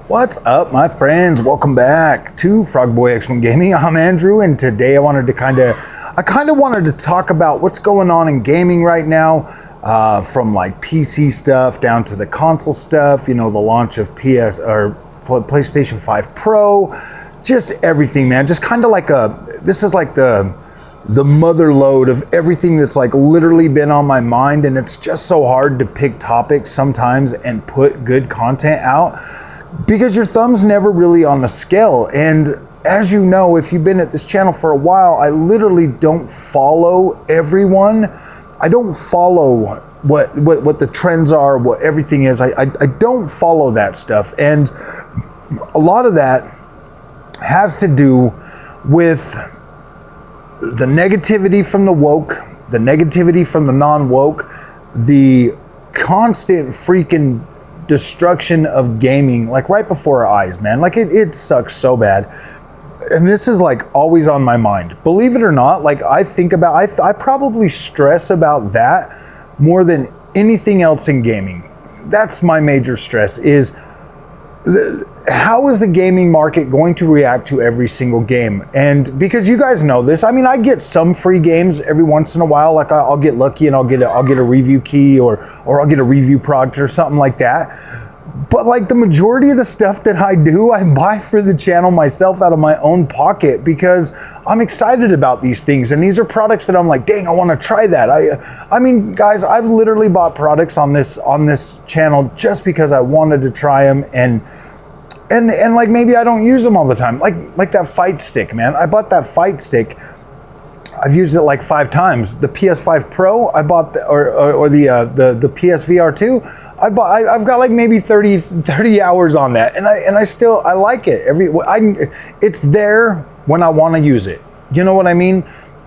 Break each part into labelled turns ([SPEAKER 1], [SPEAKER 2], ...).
[SPEAKER 1] What's up, my friends? Welcome back to Frogboy X1 Gaming. I'm Andrew, and today I wanted to kind of wanted to talk about what's going on in gaming right now, from like PC stuff down to the console stuff. You know, the launch of PlayStation 5 Pro, just everything, man. Just kind of like this is like the mother load of everything that's like literally been on my mind, and it's just so hard to pick topics sometimes and put good content out because your thumb's never really on the scale. And as you know, if you've been at this channel for a while, I literally don't follow everyone. I don't follow what the trends are, what everything is. I don't follow that stuff, and a lot of that has to do with the negativity from the woke, the negativity from the non-woke, the constant freaking destruction of gaming, like right before our eyes, man. Like it sucks so bad. And this is like always on my mind. Believe it or not, like I think about, I probably stress about that more than anything else in gaming. That's my major stress, is how is the gaming market going to react to every single game? And because you guys know this, I mean, I get some free games every once in a while. Like I'll get lucky and I'll get a review key or I'll get a review product or something like that. But like the majority of the stuff that I do, I buy for the channel myself out of my own pocket because I'm excited about these things. And these are products that I'm like, dang, I want to try that. I mean, guys, I've literally bought products on this channel just because I wanted to try them, and like maybe I don't use them all the time. Like that fight stick, man. I bought that fight stick. I've used it like 5 times. The PS5 Pro, I bought the PSVR 2. I've got like maybe 30 hours on that, and I like it. It's there when I want to use it. You know what I mean?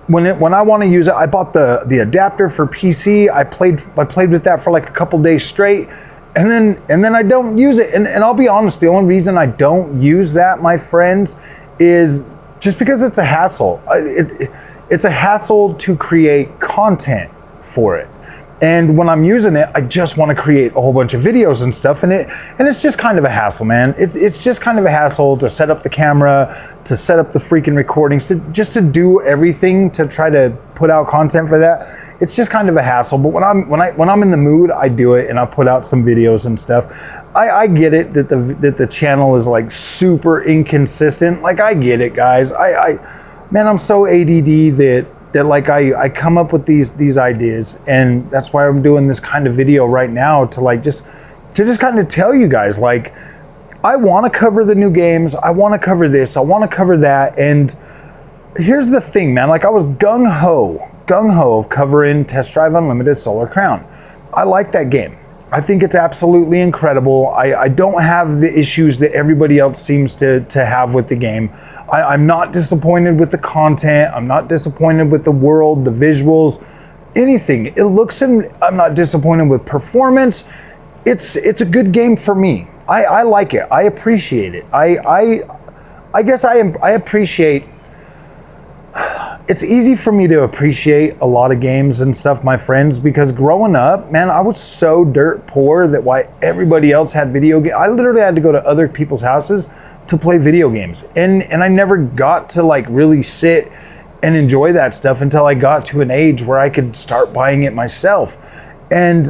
[SPEAKER 1] When I want to use it, I bought the adapter for PC. I played with that for like a couple days straight. And then I don't use it. And I'll be honest, the only reason I don't use that, my friends, is just because it's a hassle. It's a hassle to create content for it. And when I'm using it, I just want to create a whole bunch of videos and stuff. And it's just kind of a hassle, man. It's just kind of a hassle to set up the camera, to set up the freaking recordings, to do everything to try to put out content for that. It's just kind of a hassle. But when I'm in the mood, I do it and I put out some videos and stuff. I get it that the channel is like super inconsistent. Like I get it, guys. Man, I'm so ADD that like I come up with these ideas, and that's why I'm doing this kind of video right now to just kind of tell you guys, like, I want to cover the new games, I want to cover this, I want to cover that. And here's the thing, man, like I was gung-ho of covering Test Drive Unlimited Solar Crown. I like that game. I think it's absolutely incredible. I don't have the issues that everybody else seems to have with the game. I'm not disappointed with the content. I'm not disappointed with the world, the visuals, anything. It looks, and I'm not disappointed with performance. It's a good game for me. I like it. I appreciate it. I guess I appreciate. It's easy for me to appreciate a lot of games and stuff, my friends, because growing up, man, I was so dirt poor that why everybody else had video games. I literally had to go to other people's houses to play video games. And I never got to like really sit and enjoy that stuff until I got to an age where I could start buying it myself. And,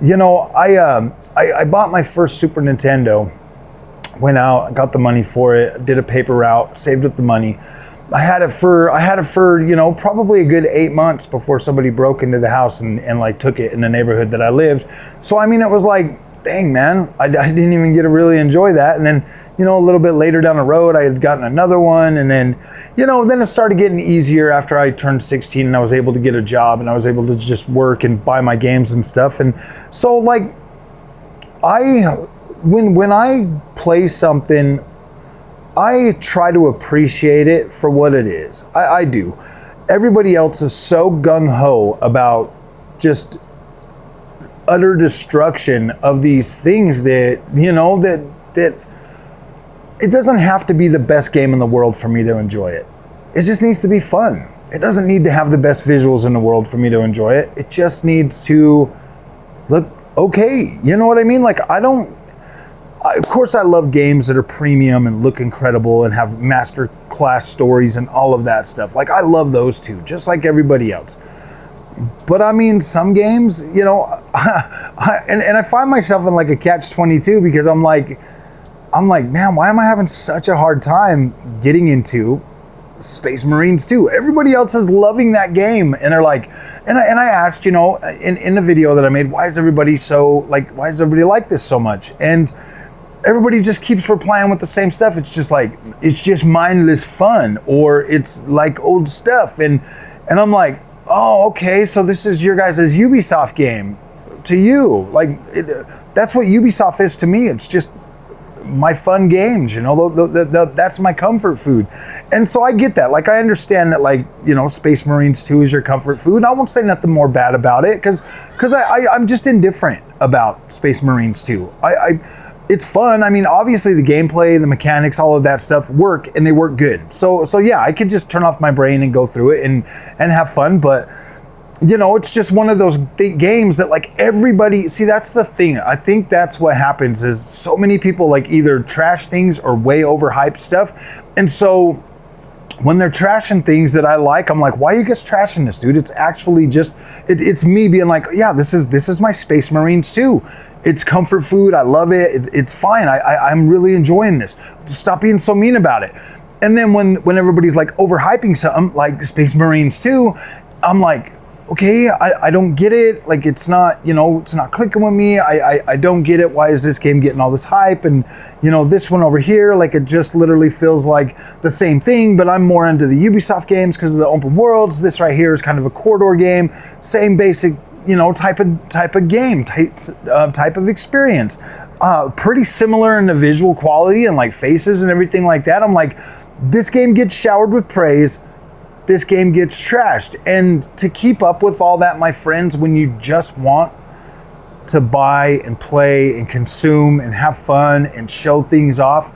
[SPEAKER 1] you know, I bought my first Super Nintendo, went out, got the money for it, did a paper route, saved up the money. I had it for, you know, probably a good 8 months before somebody broke into the house and like took it in the neighborhood that I lived. So, I mean, it was like, dang, man, I didn't even get to really enjoy that. And then, you know, a little bit later down the road, I had gotten another one. And then, you know, then it started getting easier after I turned 16 and I was able to get a job and I was able to just work and buy my games and stuff. And so, like, when I play something, I try to appreciate it for what it is. I do. Everybody else is so gung-ho about just utter destruction of these things that, you know, that it doesn't have to be the best game in the world for me to enjoy it. It just needs to be fun. It doesn't need to have the best visuals in the world for me to enjoy it. It just needs to look okay. You know what I mean? Like, of course I love games that are premium and look incredible and have master class stories and all of that stuff. Like, I love those too, just like everybody else. But I mean, some games, you know, and I find myself in like a catch-22 because I'm like, man, why am I having such a hard time getting into Space Marines 2? Everybody else is loving that game, and they're like, and I asked, you know, in the video that I made, why does everybody like this so much? And everybody just keeps replying with the same stuff. It's just like, it's just mindless fun, or it's like old stuff, and I'm like, oh, okay, so this is your guys' Ubisoft game to you. Like, that's what Ubisoft is to me. It's just my fun games, you know, that's my comfort food. And so I get that. Like, I understand that, like, you know, Space Marines 2 is your comfort food. I won't say nothing more bad about it because I'm just indifferent about Space Marines 2. It's fun. I mean, obviously the gameplay, the mechanics, all of that stuff work, and they work good. So yeah, I could just turn off my brain and go through it and have fun. But, you know, it's just one of those games that, like, everybody, see, that's the thing. I think that's what happens is so many people, like, either trash things or way overhyped stuff. And so when they're trashing things that I like, I'm like, why are you guys trashing this, dude? It's actually just, it's me being like, yeah, this is my Space Marines 2. It's comfort food. I love it. It's fine. I'm really enjoying this. Stop being so mean about it. And then when everybody's like overhyping something like Space Marines 2, I'm like, okay, I don't get it. Like, it's not, you know, it's not clicking with me. I don't get it. Why is this game getting all this hype? And, you know, this one over here, like, it just literally feels like the same thing, but I'm more into the Ubisoft games because of the open worlds. This right here is kind of a corridor game. Same basic, you know, type of game, type of experience. Pretty similar in the visual quality and like faces and everything like that. I'm like, this game gets showered with praise. This game gets trashed. And to keep up with all that, my friends, when you just want to buy and play and consume and have fun and show things off,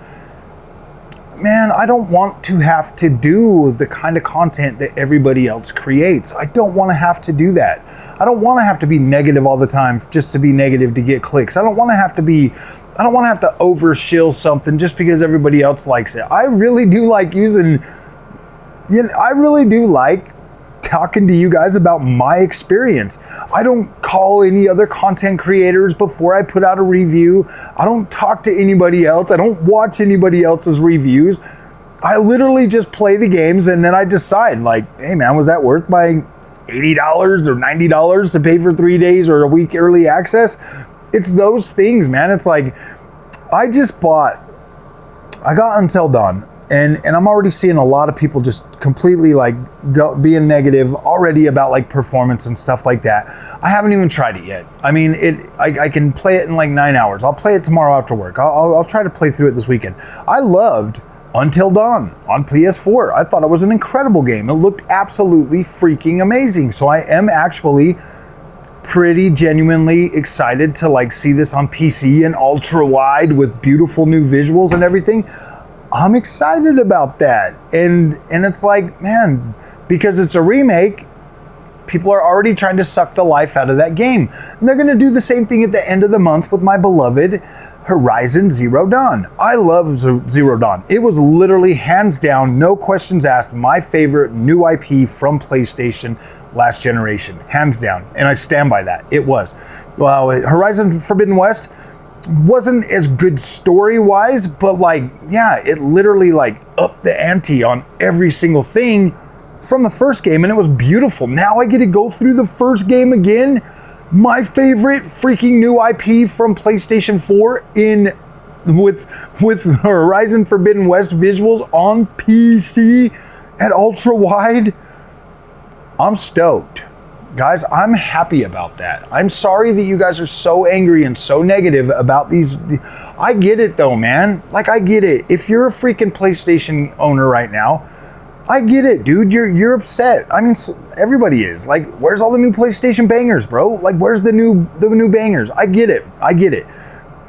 [SPEAKER 1] man, I don't want to have to do the kind of content that everybody else creates. I don't want to have to do that. I don't want to have to be negative all the time just to be negative to get clicks. I don't want to have to overshill something just because everybody else likes it. I really do like talking to you guys about my experience. I don't call any other content creators before I put out a review. I don't talk to anybody else. I don't watch anybody else's reviews. I literally just play the games and then I decide, like, hey man, was that worth my $80 or $90 to pay for 3 days or a week early access? It's those things, man. It's like, I got Until Dawn. And I'm already seeing a lot of people just completely like being negative already about like performance and stuff like that. I haven't even tried it yet. I mean, I can play it in like 9 hours. I'll play it tomorrow after work. I'll try to play through it this weekend. I loved Until Dawn on PS4. I thought it was an incredible game. It looked absolutely freaking amazing. So I am actually pretty genuinely excited to like see this on PC and ultra wide with beautiful new visuals and everything. I'm excited about that. And it's like, man, because it's a remake, people are already trying to suck the life out of that game. And they're going to do the same thing at the end of the month with my beloved Horizon Zero Dawn. I love Zero Dawn. It was literally hands down, no questions asked, my favorite new IP from PlayStation last generation. Hands down. And I stand by that. It was. Well, Horizon Forbidden West wasn't as good story-wise, but like, yeah, it literally like upped the ante on every single thing from the first game, and it was beautiful. Now I get to go through the first game again. My favorite freaking new IP from PlayStation 4 with Horizon Forbidden West visuals on PC at ultra wide. I'm stoked. Guys, I'm happy about that. I'm sorry that you guys are so angry and so negative about these. I get it though, man. Like, I get it. If you're a freaking PlayStation owner right now, I get it, dude. You're upset. I mean, everybody is. Like, where's all the new PlayStation bangers, bro? Like, where's the new bangers? I get it.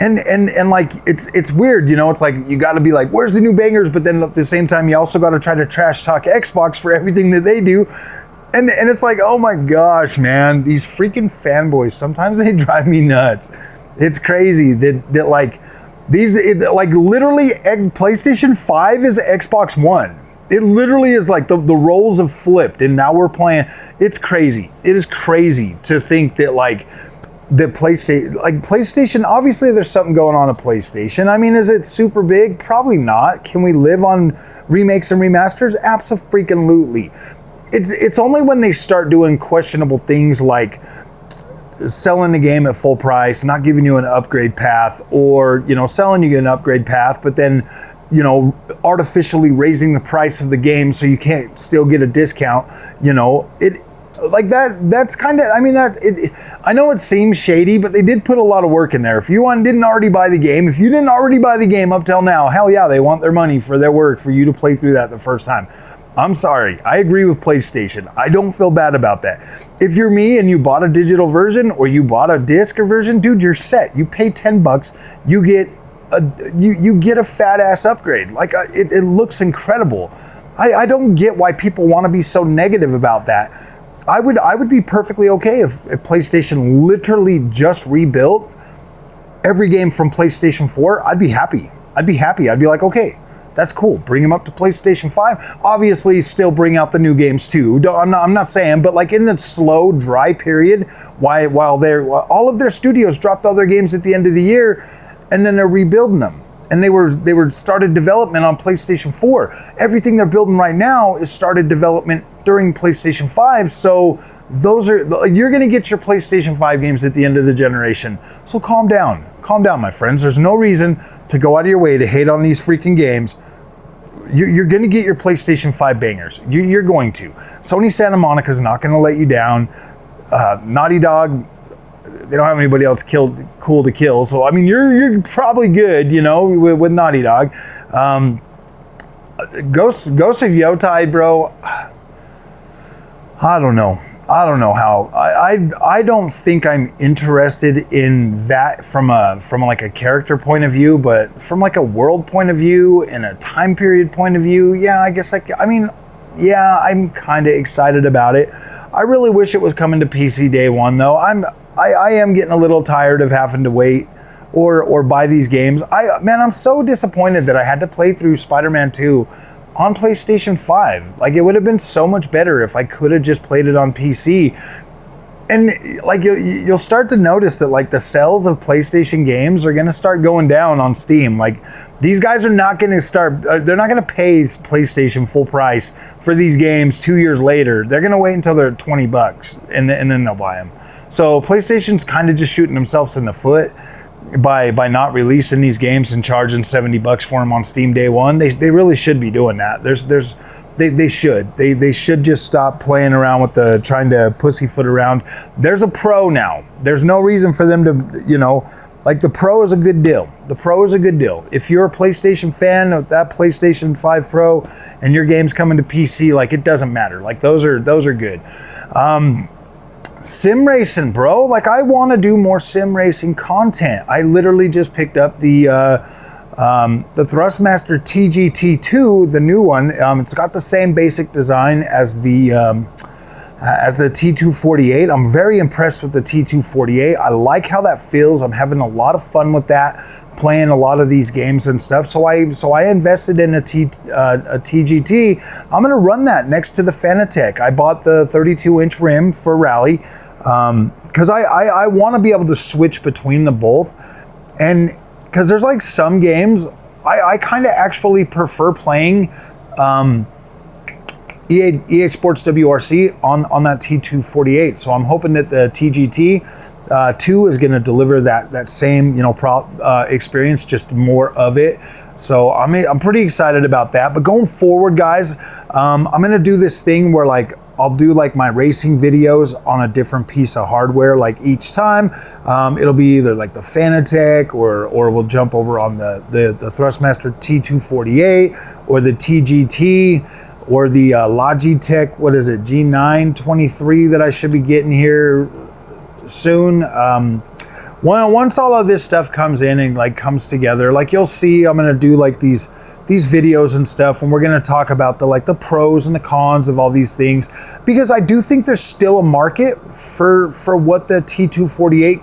[SPEAKER 1] And like, it's weird, you know. It's like you got to be like, where's the new bangers? But then at the same time, you also got to try to trash talk Xbox for everything that they do. And it's like, oh my gosh, man, these freaking fanboys, sometimes they drive me nuts. It's crazy that like Like literally, PlayStation 5 is Xbox One. It literally is like the roles have flipped, and now we're playing. It's crazy. It is crazy to think that like the PlayStation, obviously there's something going on at PlayStation. I mean, is it super big? Probably not. Can we live on remakes and remasters? Absolutely. It's only when they start doing questionable things like selling the game at full price, not giving you an upgrade path, or, you know, selling you an upgrade path, but then, you know, artificially raising the price of the game so you can't still get a discount, you know, like that's kind of, I mean, I know it seems shady, but they did put a lot of work in there. If you didn't already buy the game, if you didn't already buy the game up till now, hell yeah, they want their money for their work for you to play through that the first time. I'm sorry, I agree with PlayStation. I don't feel bad about that. If you're me and you bought a digital version or you bought a disc version, dude, you're set. You pay $10, you get you get a fat ass upgrade. Like it looks incredible. I don't get why people want to be so negative about that. I would be perfectly okay if PlayStation literally just rebuilt every game from PlayStation 4. I'd be happy. I'd be like, okay, that's cool. Bring them up to PlayStation 5. Obviously, still bring out the new games too. I'm not saying, but like in the slow, dry period, while all of their studios dropped all their games at the end of the year, and then they're rebuilding them. And they were started development on PlayStation 4. Everything they're building right now is started development during PlayStation 5. So you're gonna get your PlayStation 5 games at the end of the generation. So calm down, my friends. There's no reason to go out of your way to hate on these freaking games. You're gonna get your PlayStation 5 bangers. You're going to. Sony Santa Monica's not gonna let you down. Naughty Dog, they don't have anybody else cool to kill. So, I mean, you're probably good, you know, with Naughty Dog. Ghost of Yotai, bro, I don't know how. I don't think I'm interested in that from like a character point of view, but from like a world point of view and a time period point of view, yeah, I guess I'm kind of excited about it. I really wish it was coming to PC day one though. I am getting a little tired of having to wait or buy these games. I'm so disappointed that I had to play through Spider-Man 2 on PlayStation 5. Like, it would have been so much better if I could have just played it on PC. And like you'll start to notice that like the sales of PlayStation games are going to start going down on Steam. Like, these guys are not going to they're not going to pay PlayStation full price for these games 2 years later. They're going to wait until they're $20 and then they'll buy them. So PlayStation's kind of just shooting themselves in the foot by not releasing these games and charging $70 for them on Steam day one. They really should be doing that. They should just stop playing around with trying to pussyfoot around. There's a Pro now. There's no reason for them to, you know, like the Pro is a good deal. The Pro is a good deal. If you're a PlayStation fan of that PlayStation 5 Pro and your game's coming to PC, like, it doesn't matter. Like, those are good. Sim racing, bro. Like, I want to do more sim racing content. I literally just picked up the Thrustmaster TGT2, the new one. It's got the same basic design as the T248. I'm very impressed with the T248. I like how that feels. I'm having a lot of fun with that, playing a lot of these games and stuff. So I invested in a TGT. I'm gonna run that next to the Fanatec. I bought the 32-inch rim for rally because I want to be able to switch between the both, and because there's like some games I kind of actually prefer playing EA Sports WRC on that T248. So I'm hoping that the TGT 2 is going to deliver that same, you know, experience, just more of it. So I'm pretty excited about that. But going forward, guys, I'm going to do this thing where like I'll do like my racing videos on a different piece of hardware. Like each time, it'll be either like the Fanatec or we'll jump over on the Thrustmaster T248 or the TGT. Or the Logitech, what is it, G923 that I should be getting here soon. Once all of this stuff comes in and like comes together, like you'll see, I'm gonna do like these videos and stuff, and we're gonna talk about the pros and the cons of all these things, because I do think there's still a market for what the T248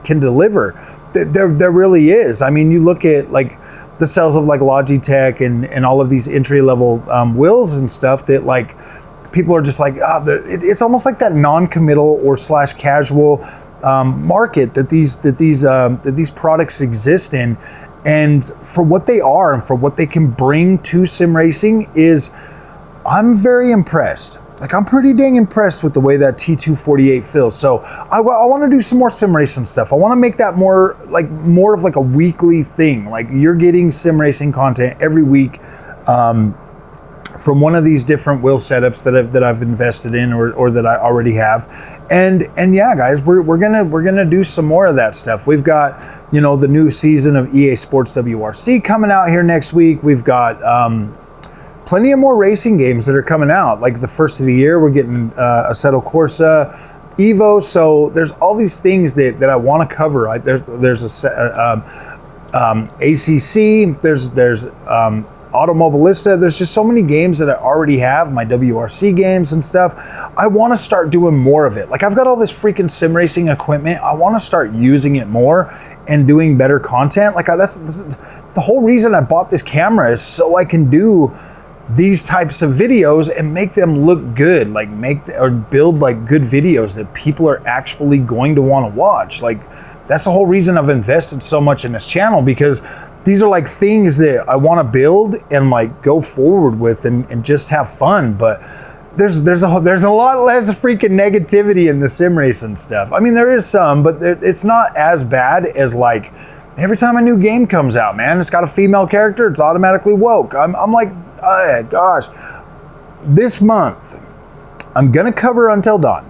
[SPEAKER 1] can deliver. There really is. I mean, you look at like the sales of like Logitech and all of these entry level wheels and stuff that like people are just like, it's almost like that non-committal or slash casual market that these products exist in. And for what they are and for what they can bring to sim racing I'm very impressed. Like, I'm pretty dang impressed with the way that T248 feels. So I want to do some more sim racing stuff. I want to make that more of like a weekly thing. Like, you're getting sim racing content every week from one of these different wheel setups that I've invested in or that I already have. And yeah, guys, we're gonna do some more of that stuff. We've got, you know, the new season of EA Sports WRC coming out here next week. We've got plenty of more racing games that are coming out. Like the first of the year, we're getting Assetto Corsa, Evo. So there's all these things that I want to cover. Right? There's ACC. There's Automobilista. There's just so many games that I already have, my WRC games and stuff. I want to start doing more of it. Like, I've got all this freaking sim racing equipment. I want to start using it more and doing better content. Like, that's the whole reason I bought this camera, is so I can do these types of videos and make them look good, like build like good videos that people are actually going to want to watch. Like, that's the whole reason I've invested so much in this channel, because these are like things that I want to build and like go forward with and just have fun. But there's a lot less freaking negativity in the sim racing stuff. I mean, there is some, but it's not as bad as like every time a new game comes out, man, it's got a female character, it's automatically woke. I'm like, oh, gosh, this month I'm gonna cover Until Dawn.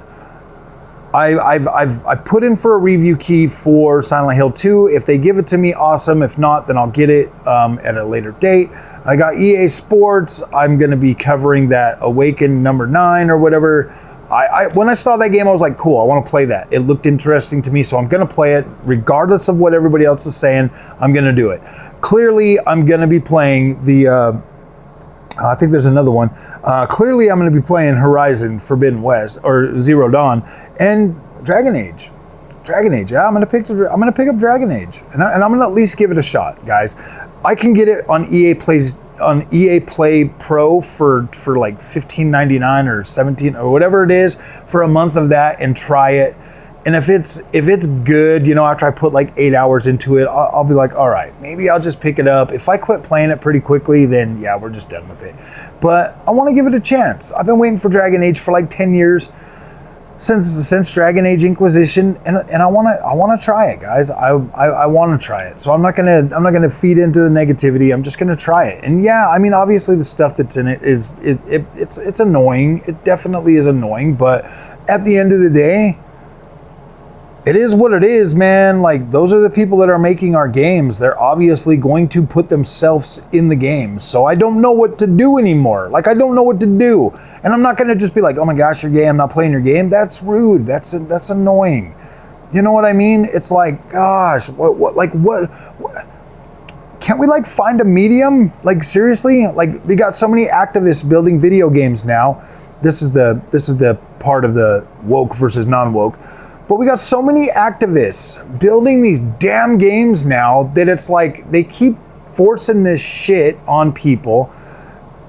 [SPEAKER 1] I put in for a review key for Silent Hill 2. If they give it to me, awesome. If not, then I'll get it at a later date. I got EA Sports. I'm going to be covering that Awaken number 9 or whatever. When I saw that game, I was like, cool, I want to play that. It looked interesting to me, so I'm going to play it. Regardless of what everybody else is saying, I'm going to do it. Clearly, I'm going to be playing the... I think there's another one. Clearly, I'm going to be playing Horizon Forbidden West or Zero Dawn and Dragon Age. Dragon Age. Yeah, I'm going to pick up Dragon Age, and I'm going to at least give it a shot, guys. I can get it on EA Play Pro for like $15.99 or $17 or whatever it is for a month of that, and try it. And if it's good, you know, after I put like 8 hours into it, I'll be like, all right, maybe I'll just pick it up. If I quit playing it pretty quickly, then yeah, we're just done with it. But I want to give it a chance. I've been waiting for Dragon Age for like 10 years since Dragon Age Inquisition, and I want to try it, guys. I want to try it. So I'm not gonna feed into the negativity. I'm just gonna try it. And yeah, I mean, obviously the stuff that's in it it's annoying. It definitely is annoying. But at the end of the day, it is what it is, man. Like, those are the people that are making our games. They're obviously going to put themselves in the game. So I don't know what to do anymore. Like, I don't know what to do. And I'm not going to just be like, oh my gosh, you're gay, I'm not playing your game. That's rude. That's annoying. You know what I mean? It's like, gosh, what? Can't we like find a medium? Like, seriously? Like, they got so many activists building video games now. This is the part of the woke versus non-woke. But we got so many activists building these damn games now that it's like they keep forcing this shit on people.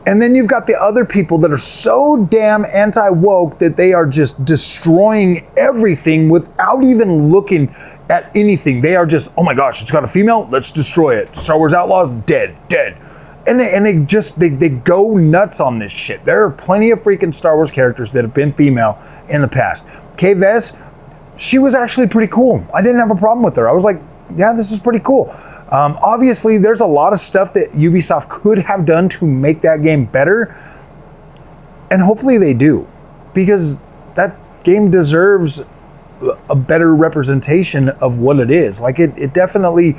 [SPEAKER 1] And then you've got the other people that are so damn anti-woke that they are just destroying everything without even looking at anything. They are just, oh my gosh, it's got a female, let's destroy it. Star Wars Outlaws, dead. And they go nuts on this shit. There are plenty of freaking Star Wars characters that have been female in the past. Kay Vess, she was actually pretty cool. I didn't have a problem with her. I was like, yeah, this is pretty cool. Obviously, there's a lot of stuff that Ubisoft could have done to make that game better. And hopefully they do. Because that game deserves a better representation of what it is. Like, it definitely...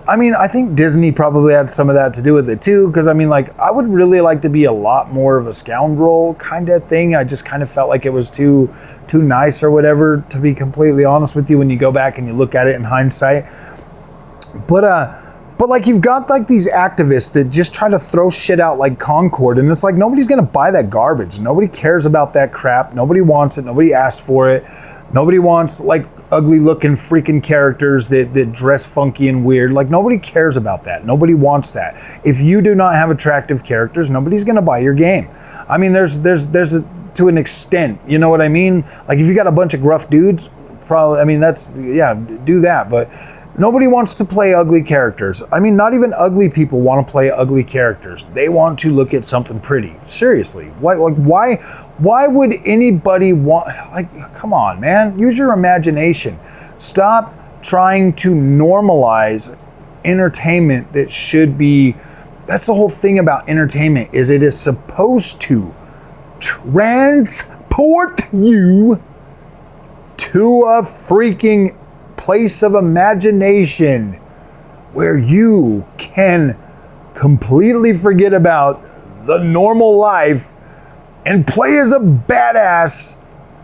[SPEAKER 1] I mean, I think Disney probably had some of that to do with it too, because I mean, like, I would really like to be a lot more of a scoundrel kind of thing. I just kind of felt like it was too nice or whatever, to be completely honest with you, when you go back and you look at it in hindsight. But like, you've got like these activists that just try to throw shit out like Concord, and it's like, nobody's gonna buy that garbage. Nobody cares about that crap. Nobody wants it. Nobody asked for it. Nobody wants, like, ugly looking freaking characters that dress funky and weird. Like, nobody cares about that. Nobody wants that. If you do not have attractive characters, nobody's gonna buy your game. I mean, there's to an extent, you know what I mean? Like, if you got a bunch of gruff dudes, probably, I mean, that's, yeah, do that, but nobody wants to play ugly characters. I mean, not even ugly people want to play ugly characters. They want to look at something pretty. Seriously, why would anybody want, like, come on, man, use your imagination. Stop trying to normalize entertainment that should be, that's the whole thing about entertainment, is it is supposed to transport you to a freaking place of imagination where you can completely forget about the normal life and play as a badass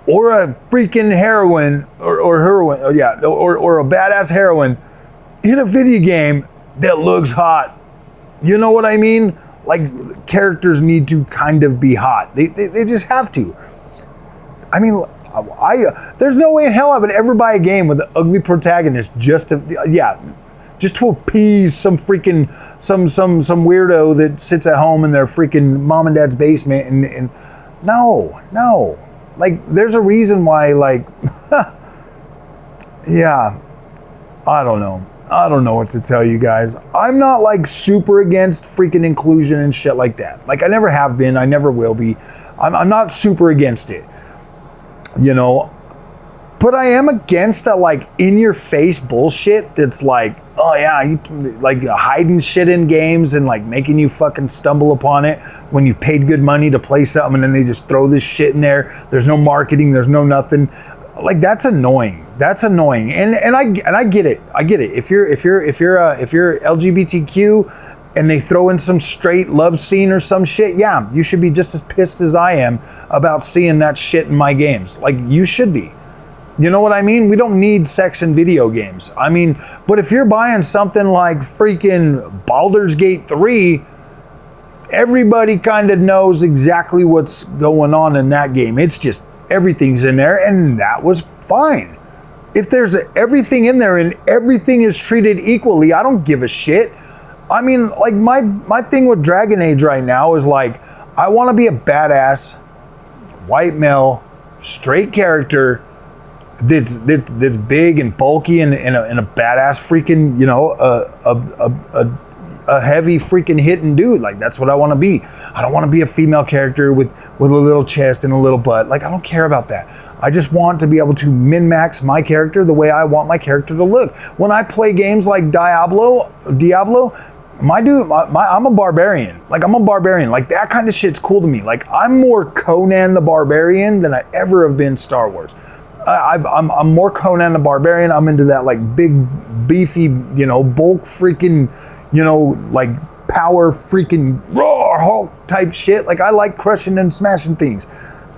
[SPEAKER 1] or a freaking heroine or a badass heroine in a video game that looks hot. You know what I mean? Like, characters need to kind of be hot. They just have to. I mean, there's no way in hell I would ever buy a game with an ugly protagonist just to appease some freaking some weirdo that sits at home in their freaking mom and dad's basement and no. Like, there's a reason why, like, yeah, I don't know what to tell you guys. I'm not like super against freaking inclusion and shit like that. Like, I never have been, I never will be. I'm not super against it, you know, but I am against that, like, in your face bullshit that's like, oh yeah, you like hiding shit in games and like making you fucking stumble upon it when you paid good money to play something and then they just throw this shit in there. There's no marketing, there's no nothing. Like, that's annoying. That's annoying. And I get it. I get it. If you're LGBTQ and they throw in some straight love scene or some shit, yeah, you should be just as pissed as I am about seeing that shit in my games. Like, you should be. You know what I mean? We don't need sex in video games. I mean, but if you're buying something like freaking Baldur's Gate 3, everybody kind of knows exactly what's going on in that game. It's just everything's in there, and that was fine. If there's everything in there and everything is treated equally, I don't give a shit. I mean, like, my thing with Dragon Age right now is like, I want to be a badass white male straight character that's big and bulky and a badass freaking, you know, a heavy freaking hitting dude. Like, that's what I want to be. I don't want to be a female character with a little chest and a little butt. Like, I don't care about that. I just want to be able to min-max my character the way I want my character to look. When I play games like Diablo, I'm a barbarian. Like, I'm a barbarian. Like, that kind of shit's cool to me. Like, I'm more Conan the Barbarian than I ever have been Star Wars. I'm more Conan the Barbarian. I'm into that, like, big, beefy, you know, bulk freaking, you know, like, power freaking roar Hulk type shit. Like, I like crushing and smashing things.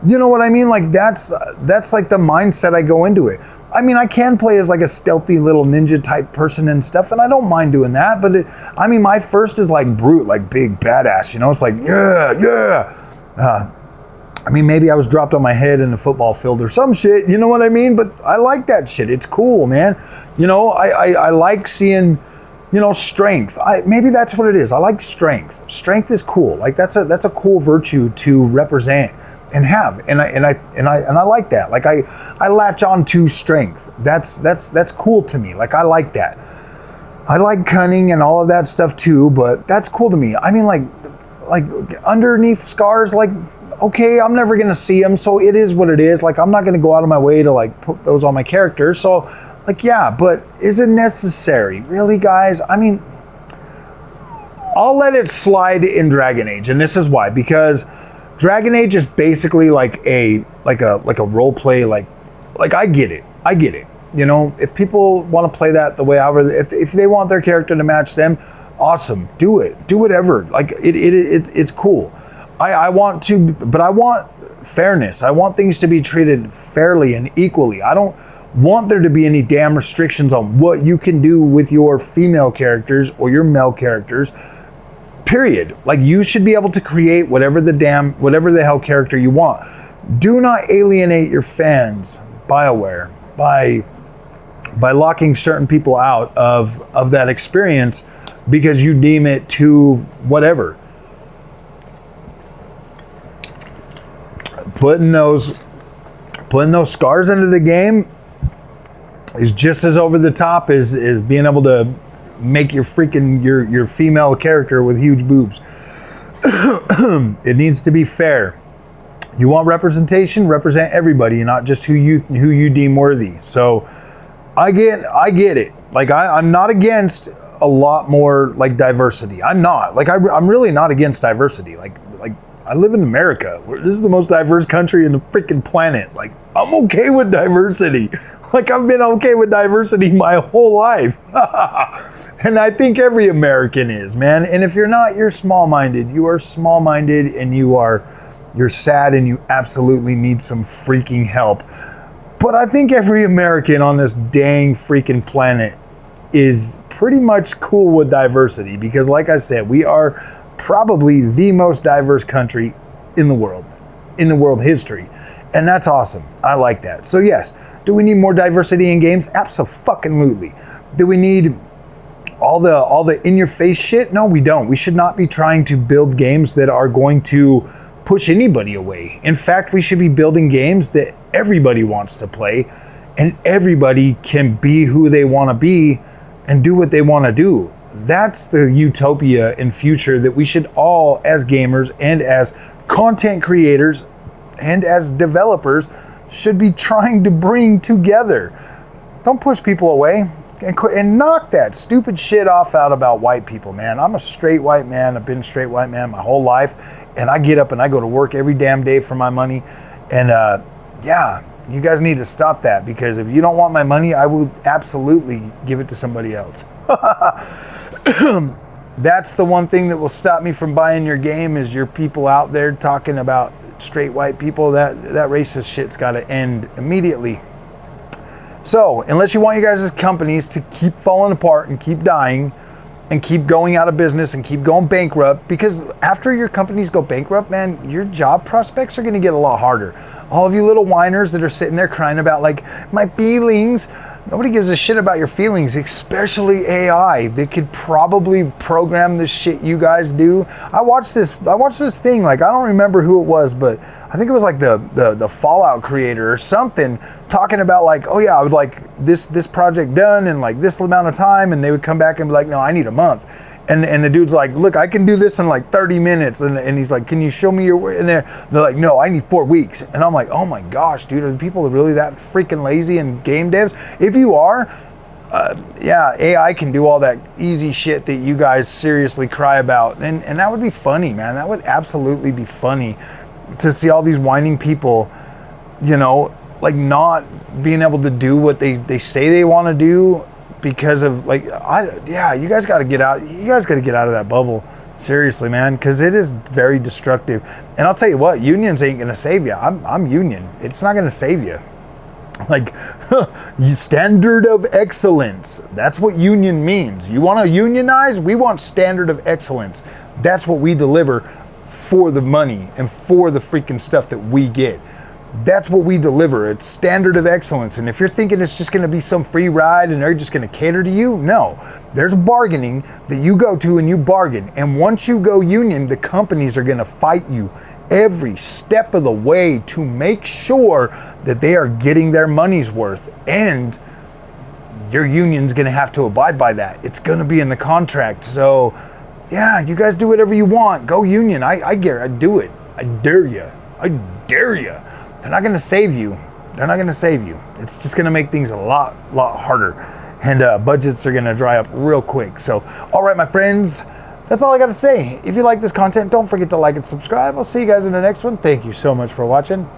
[SPEAKER 1] You know what I mean? Like, that's like the mindset I go into it. I mean, I can play as like a stealthy little ninja type person and stuff, and I don't mind doing that. But I mean, my first is like brute, like big badass. You know, it's like yeah. I mean, maybe I was dropped on my head in a football field or some shit. You know what I mean? But I like that shit. It's cool, man. You know, I like seeing, you know, strength. Maybe that's what it is. I like strength. Strength is cool. Like, that's a cool virtue to represent and have, and I like that. Like, I latch on to strength. That's cool to me. Like, I like that. I like cunning and all of that stuff too, but that's cool to me. I mean, like underneath scars, like, okay, I'm never gonna see them, so it is what it is. Like, I'm not gonna go out of my way to like put those on my character. So, like, yeah, but is it necessary, really, guys? I mean, I'll let it slide in Dragon Age, and this is why, because Dragon Age is basically like a role play. Like I get it. You know, if people want to play that the way if they want their character to match them, awesome, do it. Do whatever. Like, it's cool. I want fairness. I want things to be treated fairly and equally. I don't want there to be any damn restrictions on what you can do with your female characters or your male characters. Period. Like, you should be able to create whatever the hell character you want. Do not alienate your fans, BioWare, by by locking certain people out of that experience because you deem it too whatever. Putting those scars into the game is just as over the top as being able to make your freaking your female character with huge boobs. It needs to be fair. You want representation, represent everybody, not just who you deem worthy. So I get it. Like I'm not against a lot more like diversity. I'm not. Like I'm really not against diversity. Like I live in America. This is the most diverse country in the freaking planet. Like I'm okay with diversity. Like I've been okay with diversity my whole life. And I think every American is, man. And if you're not, you're small-minded. You are small-minded and you're sad and you absolutely need some freaking help. But I think every American on this dang freaking planet is pretty much cool with diversity because like I said, we are probably the most diverse country in the world history. And that's awesome. I like that. So yes, do we need more diversity in games? Abso-fucking-lutely. Do we need all the in-your-face shit? No, we don't. We should not be trying to build games that are going to push anybody away. In fact, we should be building games that everybody wants to play and everybody can be who they want to be and do what they want to do. That's the utopia and future that we should all, as gamers and as content creators and as developers, should be trying to bring together. Don't push people away and knock that stupid shit off out about white people, man. I'm a straight white man. I've been a straight white man my whole life. And I get up and I go to work every damn day for my money. And yeah, you guys need to stop that because if you don't want my money, I will absolutely give it to somebody else. That's the one thing that will stop me from buying your game is your people out there talking about straight white people. That racist shit's got to end immediately. So unless you want you guys as companies to keep falling apart and keep dying and keep going out of business and keep going bankrupt, because after your companies go bankrupt, man, your job prospects are going to get a lot harder. All of you little whiners that are sitting there crying about like my feelings. Nobody gives a shit about your feelings, especially AI. They could probably program the shit you guys do. I watched this thing, like I don't remember who it was, but I think it was like the Fallout creator or something talking about like, oh yeah, I would like this project done in like this amount of time, and they would come back and be like, no, I need a month. And the dude's like, look, I can do this in like 30 minutes. And he's like, can you show me your way? And they're like, no, I need 4 weeks. And I'm like, oh my gosh, dude, are people really that freaking lazy in game devs? If you are, yeah, AI can do all that easy shit that you guys seriously cry about. And that would be funny, man. That would absolutely be funny to see all these whining people, you know, like not being able to do what they say they want to do. Because of like, you guys got to get out. You guys got to get out of that bubble. Seriously, man, because it is very destructive. And I'll tell you what, unions ain't gonna save you. I'm union. It's not gonna save you. Like standard of excellence. That's what union means. You want to unionize? We want standard of excellence. That's what we deliver for the money and for the freaking stuff that we get. That's what we deliver. It's standard of excellence. And if you're thinking it's just going to be some free ride and they're just going to cater to you, no. There's bargaining that you go to and you bargain. And once you go union, the companies are going to fight you every step of the way to make sure that they are getting their money's worth. And your union's going to have to abide by that. It's going to be in the contract. So, yeah, you guys do whatever you want. Go union. I do it. I dare you. I dare you. They're not going to save you. They're not going to save you. It's just going to make things a lot harder. And budgets are going to dry up real quick. So, all right, my friends, that's all I got to say. If you like this content, don't forget to like and subscribe. I'll see you guys in the next one. Thank you so much for watching.